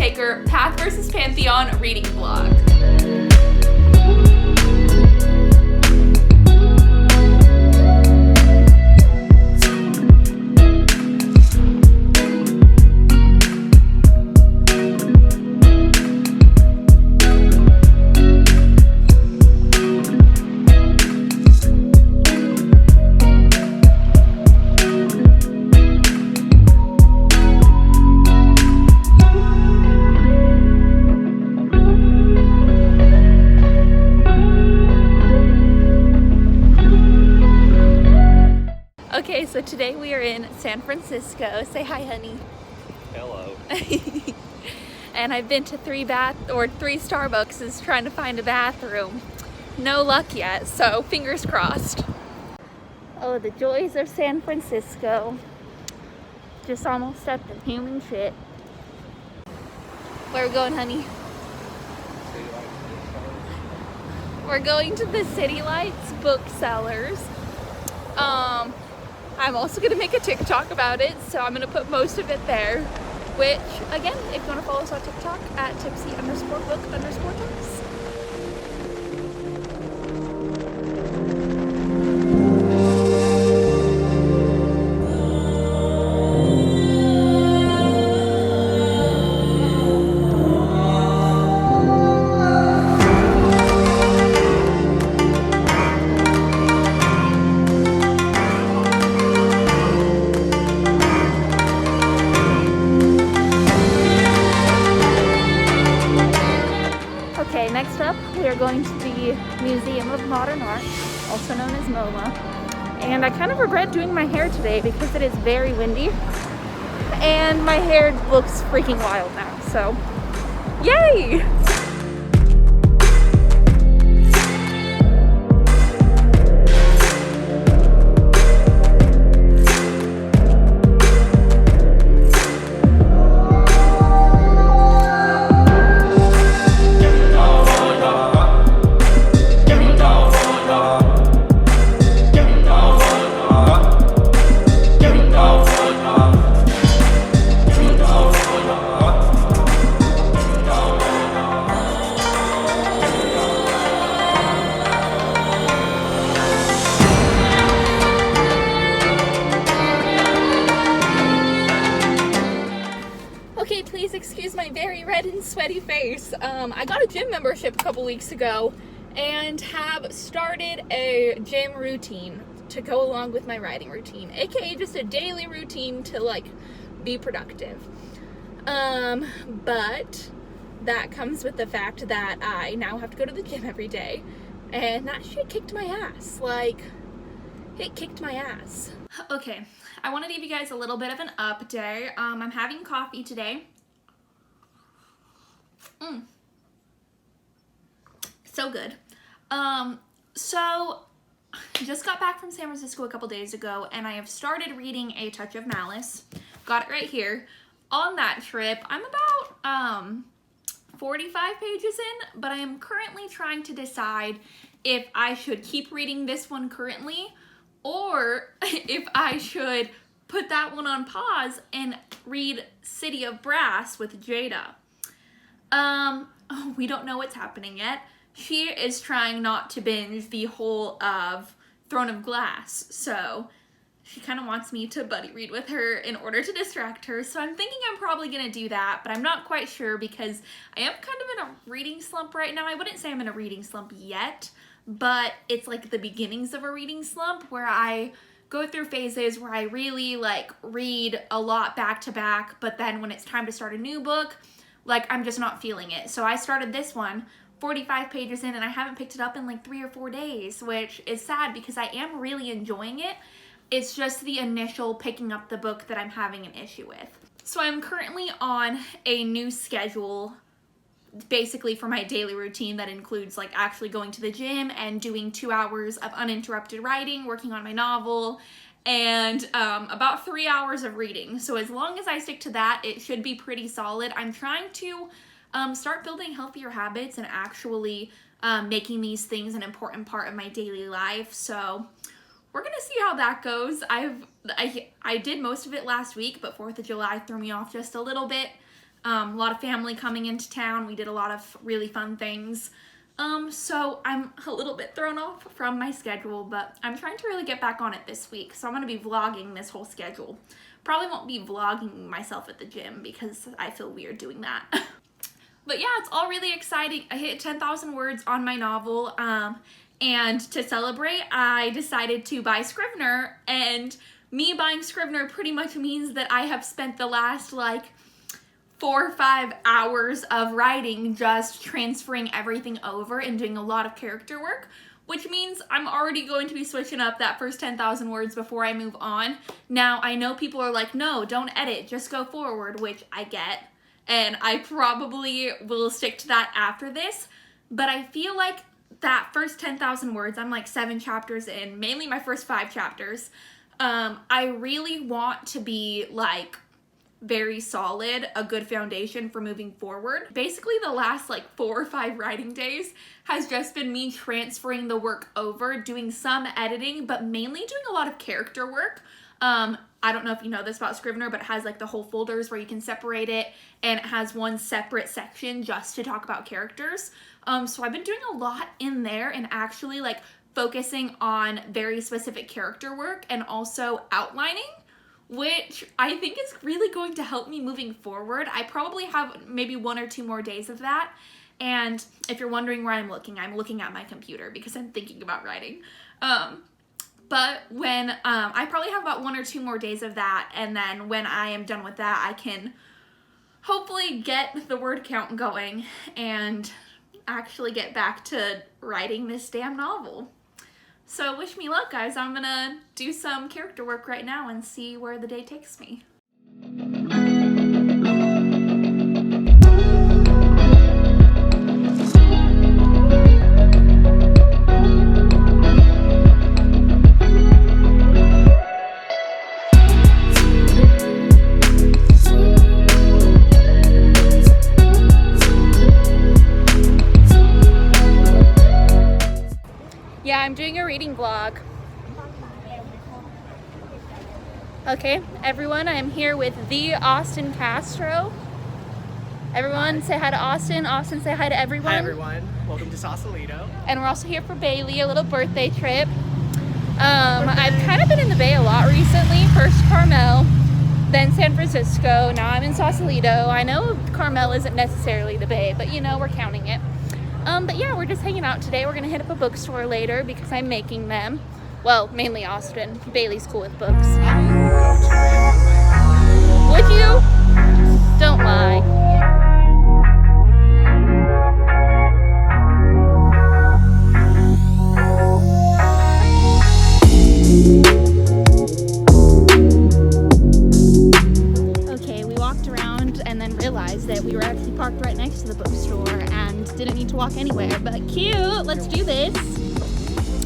Taker Path vs. Pantheon reading vlog. Okay, so today we are in San Francisco. Say hi, honey. Hello. And I've been to three Starbucks trying to find a bathroom. No luck yet, so fingers crossed. Oh, the joys of San Francisco. Just almost at the human shit. Where are we going, honey? We're going to the City Lights booksellers. I'm also going to make a TikTok about it, so I'm going to put most of it there, which, again, if you want to follow us on TikTok at Tipsy_book_talks. Next up, we are going to the Museum of Modern Art, also known as MoMA. And I kind of regret doing my hair today because it is very windy and my hair looks freaking wild now, so yay! Okay, please excuse my very red and sweaty face. I got a gym membership a couple weeks ago and have started a gym routine to go along with my writing routine, aka just a daily routine to like be productive. But that comes with the fact that I now have to go to the gym every day, and that shit kicked my ass. Like, it kicked my ass. Okay, I want to give you guys a little bit of an update. I'm having coffee today. So good. So just got back from San Francisco a couple days ago, and I have started reading A Touch of Malice. Got it right here. On that trip, I'm about 45 pages in, but I am currently trying to decide if I should keep reading this one currently, or if I should put that one on pause and read City of Brass with Jada. We don't know what's happening yet. She is trying not to binge the whole of Throne of Glass, so she kind of wants me to buddy read with her in order to distract her, so I'm thinking I'm probably going to do that, but I'm not quite sure because I am kind of in a reading slump right now. I wouldn't say I'm in a reading slump yet, but it's like the beginnings of a reading slump where I go through phases where I really like read a lot back to back, but then when it's time to start a new book, like I'm just not feeling it. So I started this one 45 pages in and I haven't picked it up in like 3 or 4 days, which is sad because I am really enjoying it. It's just the initial picking up the book that I'm having an issue with. So I'm currently on a new schedule basically for my daily routine that includes like actually going to the gym and doing 2 hours of uninterrupted writing, working on my novel, and about 3 hours of reading. So as long as I stick to that, it should be pretty solid. I'm trying to start building healthier habits and actually making these things an important part of my daily life. So we're gonna see how that goes. I did most of it last week, but 4th of July threw me off just a little bit. A lot of family coming into town. We did a lot of really fun things. So I'm a little bit thrown off from my schedule, but I'm trying to really get back on it this week. So I'm going to be vlogging this whole schedule. Probably won't be vlogging myself at the gym because I feel weird doing that. But yeah, it's all really exciting. I hit 10,000 words on my novel, and to celebrate, I decided to buy Scrivener, and me buying Scrivener pretty much means that I have spent the last, like, 4 or 5 hours of writing just transferring everything over and doing a lot of character work, which means I'm already going to be switching up that first 10,000 words before I move on. Now, I know people are like, no, don't edit, just go forward, which I get. And I probably will stick to that after this, but I feel like that first 10,000 words, I'm like 7 chapters in, mainly my first 5 chapters, I really want to be like very solid, a good foundation for moving forward. Basically the last like 4 or 5 writing days has just been me transferring the work over, doing some editing, but mainly doing a lot of character work. I don't know if you know this about Scrivener, but it has like the whole folders where you can separate it, and it has one separate section just to talk about characters. So I've been doing a lot in there and actually like focusing on very specific character work and also outlining, which I think is really going to help me moving forward. I probably have maybe 1 or 2 more days of that. And if you're wondering where I'm looking at my computer because I'm thinking about writing. But when, I probably have about 1 or 2 more days of that, and then when I am done with that, I can hopefully get the word count going and actually get back to writing this damn novel. So wish me luck, guys. I'm gonna do some character work right now and see where the day takes me. Yeah, I'm doing a reading vlog. Okay, everyone, I'm here with the Austin Castro. Everyone, say hi to Austin. Austin, say hi to everyone. Hi, everyone. Welcome to Sausalito. And we're also here for Bailey, a little birthday trip. I've kind of been in the Bay a lot recently. First Carmel, then San Francisco. Now I'm in Sausalito. I know Carmel isn't necessarily the Bay, but you know, we're counting it. But yeah, we're just hanging out today. We're gonna hit up a bookstore later because I'm making them. Well, mainly Austin. Bailey's cool with books. Would you? Don't lie. Okay, we walked around and then realized that we were actually parked right next to the bookstore and didn't need to walk anywhere, but cute, let's do this.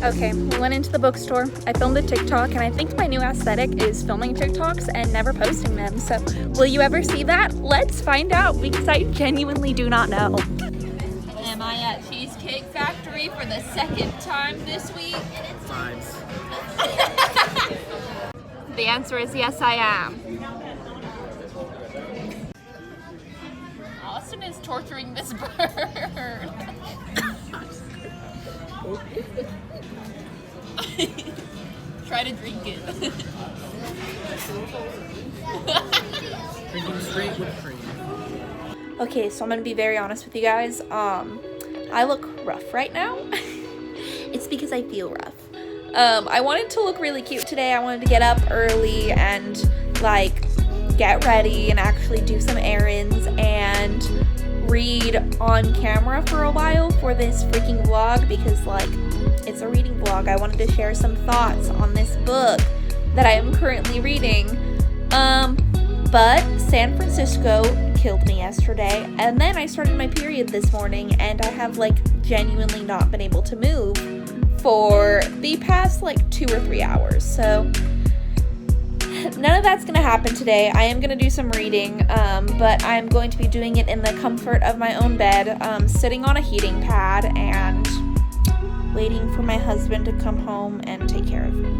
Okay, we went into the bookstore. I filmed a TikTok, and I think my new aesthetic is filming TikToks and never posting them. So will you ever see that? Let's find out, because I genuinely do not know. Am I at Cheesecake Factory for the 2nd time this week? Times. The answer is yes, I am. Austin is torturing this bird. Try to drink it. Drinking straight with cream. Okay, so I'm gonna be very honest with you guys. I look rough right now. It's because I feel rough. I wanted to look really cute today. I wanted to get up early and like get ready and actually do some errands and read on camera for a while for this freaking vlog because like it's a reading vlog. I wanted to share some thoughts on this book that I am currently reading. But San Francisco killed me yesterday, and then I started my period this morning, and I have like genuinely not been able to move for the past like 2 or 3 hours. So none of that's gonna happen today. I am gonna do some reading, but I'm going to be doing it in the comfort of my own bed, sitting on a heating pad and waiting for my husband to come home and take care of me.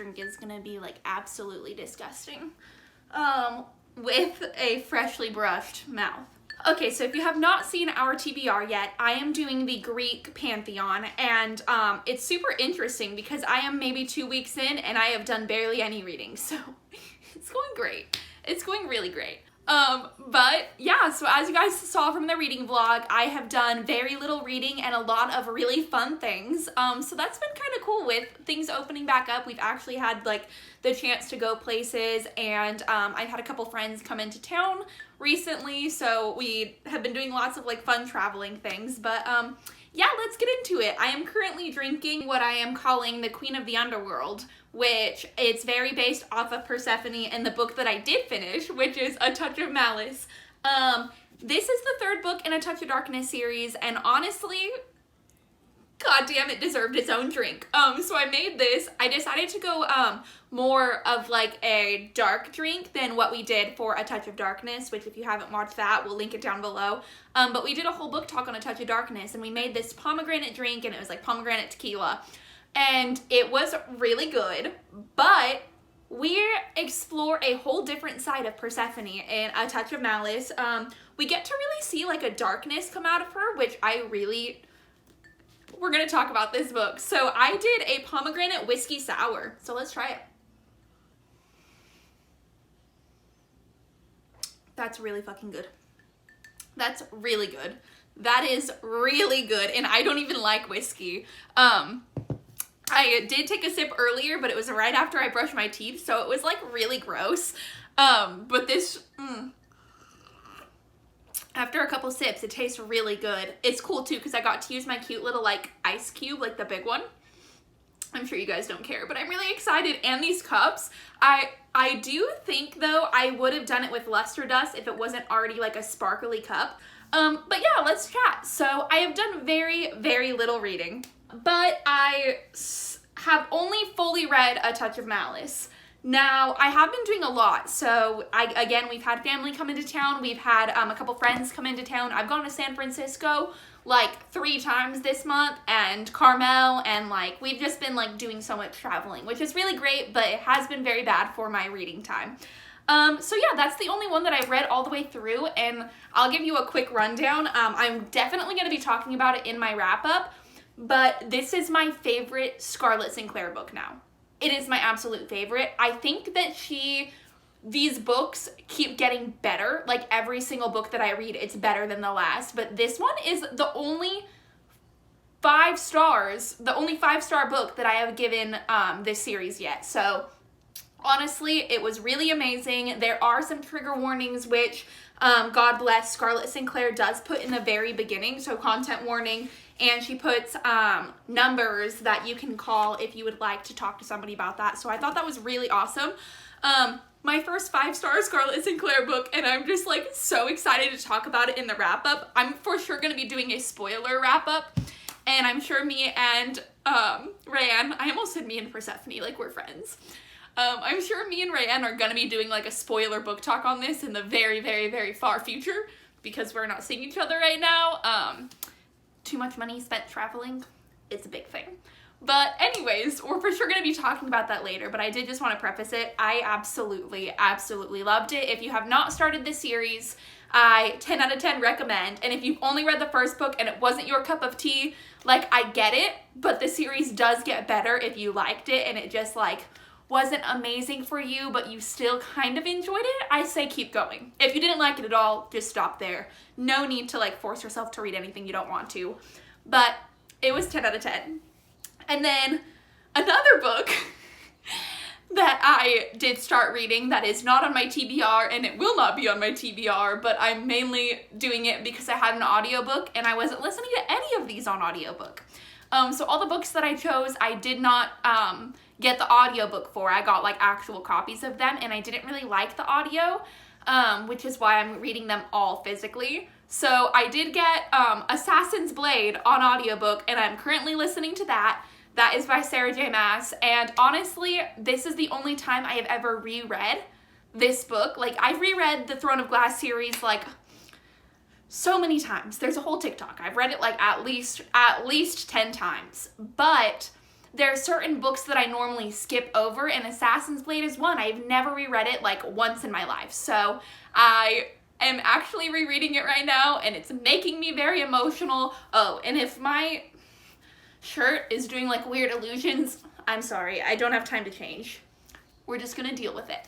drink is gonna be like absolutely disgusting. With a freshly brushed mouth. Okay, so if you have not seen our TBR yet, I am doing the Greek Pantheon, and it's super interesting because I am maybe 2 weeks in and I have done barely any reading, so it's going great. It's going really great. But yeah, so as you guys saw from the reading vlog, I have done very little reading and a lot of really fun things. So that's been kind of cool with things opening back up. We've actually had like the chance to go places, and I've had a couple friends come into town recently, so we have been doing lots of like fun traveling things. But yeah, let's get into it. I am currently drinking what I am calling the Queen of the Underworld, which it's very based off of Persephone and the book that I did finish, which is A Touch of Malice. This is the third book in A Touch of Darkness series, and honestly, goddamn, it deserved its own drink. So I made this. I decided to go more of like a dark drink than what we did for A Touch of Darkness, which if you haven't watched that, we'll link it down below. But we did a whole book talk on A Touch of Darkness, and we made this pomegranate drink, and it was like pomegranate tequila. And it was really good, but we explore a whole different side of Persephone in A Touch of Malice. We get to really see like a darkness come out of her, which we're gonna talk about this book. So I did a pomegranate whiskey sour, so let's try it. That's really fucking good. That's really good. That is really good, and I don't even like whiskey. I did take a sip earlier, but it was right after I brushed my teeth, so it was like really gross. But this, after a couple sips, it tastes really good. It's cool too, because I got to use my cute little like ice cube, like the big one. I'm sure you guys don't care, but I'm really excited. And these cups, I do think though I would have done it with luster dust if it wasn't already like a sparkly cup. But yeah, let's chat. So I have done very, very little reading, but I have only fully read A Touch of Malice. Now, I have been doing a lot. So again, we've had family come into town. We've had a couple friends come into town. I've gone to San Francisco like 3 times this month, and Carmel, and like we've just been like doing so much traveling, which is really great, but it has been very bad for my reading time. So yeah, that's the only one that I've read all the way through, and I'll give you a quick rundown. I'm definitely going to be talking about it in my wrap-up, but this is my favorite Scarlett Sinclair book now. It is my absolute favorite. I think that these books keep getting better. Like every single book that I read, it's better than the last, but this one is the only 5 stars, the only 5-star book that I have given this series yet. So honestly, it was really amazing. There are some trigger warnings, which God bless, Scarlett Sinclair does put in the very beginning, so content warning, and she puts numbers that you can call if you would like to talk to somebody about that. So I thought that was really awesome. My first 5-star Scarlett Sinclair book, and I'm just like so excited to talk about it in the wrap-up. I'm for sure going to be doing a spoiler wrap-up, and I'm sure me and Rayanne, I almost said me and Persephone, like we're friends. I'm sure me and Rayanne are going to be doing like a spoiler book talk on this in the very, very, very far future, because we're not seeing each other right now. Too much money spent traveling, it's a big thing. But anyways, we're for sure going to be talking about that later, but I did just want to preface it. I absolutely, absolutely loved it. If you have not started this series, I 10 out of 10 recommend. And if you've only read the first book and it wasn't your cup of tea, like I get it, but the series does get better if you liked it and it just like wasn't amazing for you, but you still kind of enjoyed it, I say keep going. If you didn't like it at all, just stop there. No need to like force yourself to read anything you don't want to. But it was 10 out of 10. And then another book that I did start reading that is not on my TBR, and it will not be on my TBR, but I'm mainly doing it because I had an audiobook and I wasn't listening to any of these on audiobook. So all the books that I chose, I did not get the audiobook for. I got like actual copies of them, and I didn't really like the audio, which is why I'm reading them all physically. So I did get Assassin's Blade on audiobook, and I'm currently listening to that. That is by Sarah J. Maas, and honestly, this is the only time I have ever reread this book. Like, I've reread the Throne of Glass series, like, so many times. There's a whole TikTok. I've read it, like, at least 10 times. But there are certain books that I normally skip over, and Assassin's Blade is one. I've never reread it like once in my life. So I am actually rereading it right now, and it's making me very emotional. Oh, and if my shirt is doing like weird illusions, I'm sorry. I don't have time to change. We're just gonna deal with it.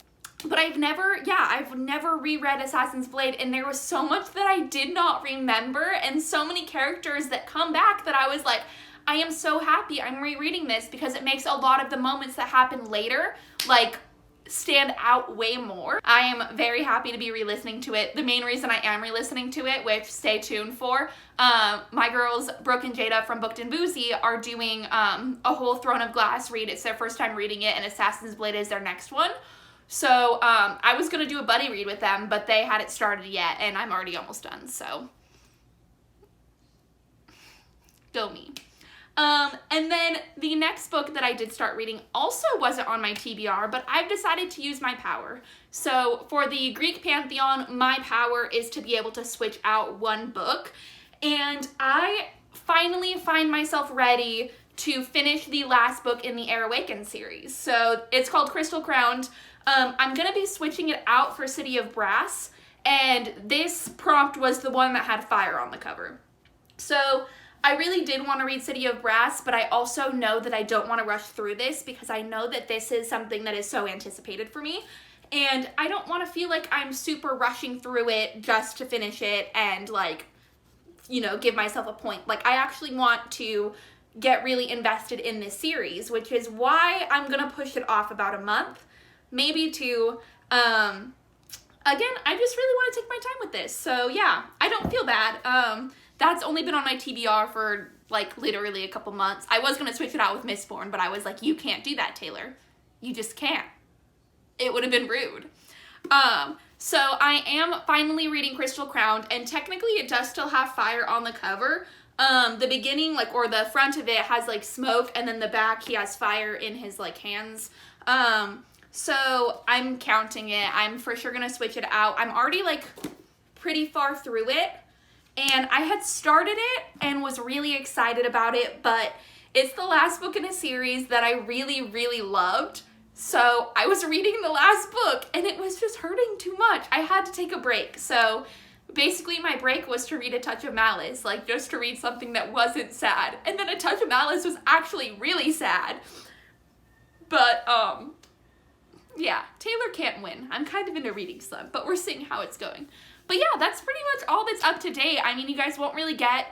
But I've never reread Assassin's Blade, and there was so much that I did not remember, and so many characters that come back that I was like, I am so happy I'm rereading this, because it makes a lot of the moments that happen later, like, stand out way more. I am very happy to be re-listening to it. The main reason I am re-listening to it, which stay tuned for, my girls, Brooke and Jada from Booked and Boozy, are doing a whole Throne of Glass read. It's their first time reading it, and Assassin's Blade is their next one. So I was gonna do a buddy read with them, but they hadn't started yet, and I'm already almost done, so go me. And then the next book that I did start reading also wasn't on my TBR, but I've decided to use my power. So for the Greek Pantheon, my power is to be able to switch out one book, and I finally find myself ready to finish the last book in the Air Awakened series. So it's called Crystal Crowned. I'm gonna be switching it out for City of Brass, and this prompt was the one that had fire on the cover. So I really did want to read City of Brass, but I also know that I don't want to rush through this, because I know that this is something that is so anticipated for me, and I don't want to feel like I'm super rushing through it just to finish it and, like, you know, give myself a point. Like, I actually want to get really invested in this series, which is why I'm gonna push it off about a month, maybe two. Again, I just really want to take my time with this, so yeah, I don't feel bad. That's only been on my TBR for, like, literally a couple months. I was gonna switch it out with Mistborn, but I was like, you can't do that, Taylor. You just can't. It would have been rude. So I am finally reading Crystal Crowned, and technically it does still have fire on the cover. The beginning, like, or the front of it has, like, smoke, and then the back, he has fire in his, like, hands. So I'm counting it. I'm for sure gonna switch it out. I'm already, like, pretty far through it, and I had started it and was really excited about it, but it's the last book in a series that I really, really loved. So I was reading the last book, and it was just hurting too much. I had to take a break. So basically my break was to read A Touch of Malice, like, just to read something that wasn't sad. And then A Touch of Malice was actually really sad. But, yeah, Taylor can't win. I'm kind of in a reading slump, but we're seeing how it's going. But yeah, that's pretty much all that's up to date. I mean, you guys won't really get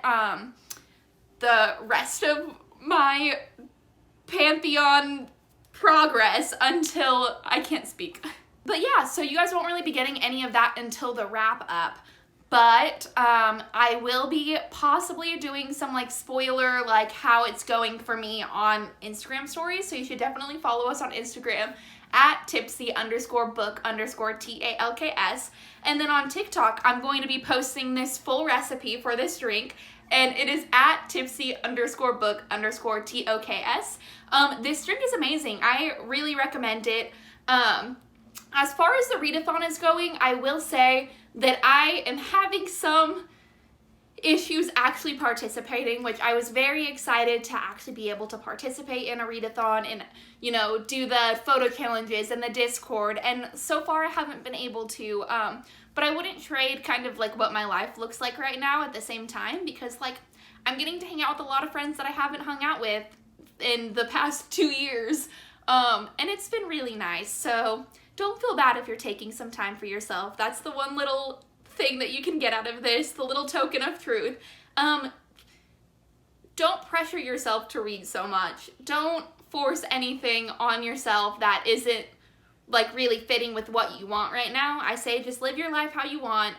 the rest of my Pantheon progress until I can't speak. But yeah, so you guys won't really be getting any of that until the wrap up. But I will be possibly doing some, like, spoiler, like, how it's going for me on Instagram stories. So you should definitely follow us on Instagram at Tipsy_book_TALKS. And then on TikTok, I'm going to be posting this full recipe for this drink, and it is at Tipsy_book_TOKS. This drink is amazing. I really recommend it. As far as the readathon is going, I will say that I am having some issues actually participating, which I was very excited to actually be able to participate in a readathon and, you know, do the photo challenges and the Discord, and so far I haven't been able to, but I wouldn't trade kind of like what my life looks like right now at the same time, because, like, I'm getting to hang out with a lot of friends that I haven't hung out with in the past 2 years, and it's been really nice. So don't feel bad if you're taking some time for yourself. That's the one little thing that you can get out of this, the little token of truth. Don't pressure yourself to read so much. Don't force anything on yourself that isn't, like, really fitting with what you want right now. I say just live your life how you want.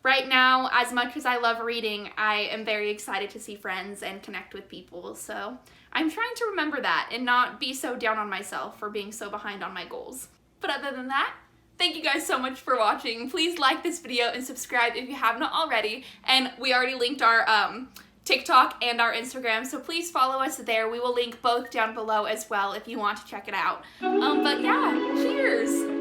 Right now, as much as I love reading, I am very excited to see friends and connect with people. So I'm trying to remember that and not be so down on myself for being so behind on my goals. But other than that, thank you guys so much for watching. Please like this video and subscribe if you have not already. And we already linked our TikTok and our Instagram, so please follow us there. We will link both down below as well if you want to check it out. But yeah, cheers!